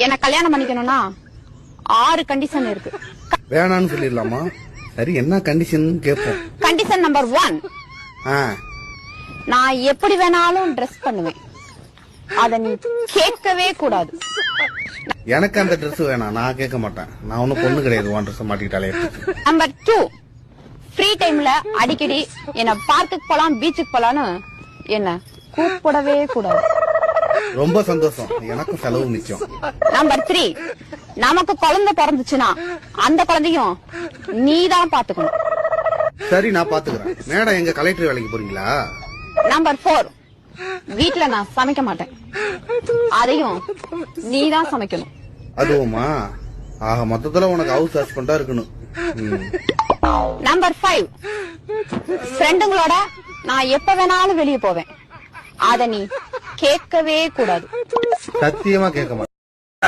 என்ன கல்யாணம் பண்ணிக்கணும்னா 6 கண்டிஷன் இருக்கு. வேணான்னு சொல்லிடலாமா? சரி, என்ன கண்டிஷன் கேட்போம். கண்டிஷன் நம்பர் 1, நான் எப்படி வேணாலும் ட்ரெஸ் பண்ணுவேன். அத நீ கேட்கவே கூடாது. எனக்கு அந்த ட்ரெஸ் வேணாம், நான் கேட்க மாட்டேன். நான் ஒன்னும் பொண்ணு கிடையாது, உன் ட்ரெஸ் மாட்டிக்கிட்டாலே. நம்பர் 2, ஃப்ரீ டைம்ல அடிக்கடி என்ன பார்க்குக்கு போலாம், பீச்சுக்கு போலான்னு என்ன கூப்பிடவே கூடாது. ரொம்ப சந்தோஷம், எனக்கும் செலவு மிச்சம். நம்பர் 3, நமக்கு குழந்தை பிறந்துச்சுன்னா அந்த குழந்தையும் நீதான் பாத்துக்கணும். சரி, நான் பாத்துக்கிறேன். மேடம், எங்க கலெக்டர் வேலைக்கு போறீங்களா? நம்பர் 4, வீட்டுல நான் சமைக்க மாட்டேன். அதையும் நீதான் சமைக்கணும். அதுவுமா? ஆக மொத்தத்துல உனக்கு ஹவுஸ் ஹஸ்பண்டா இருக்கணும். நம்பர் 5, ஃப்ரெண்டுங்களோட நான் எப்ப வேணாலும் வெளியே போவேன். அத நீ கேட்கவே கூடாது. சத்தியமா கேட்க மாட்டேன்.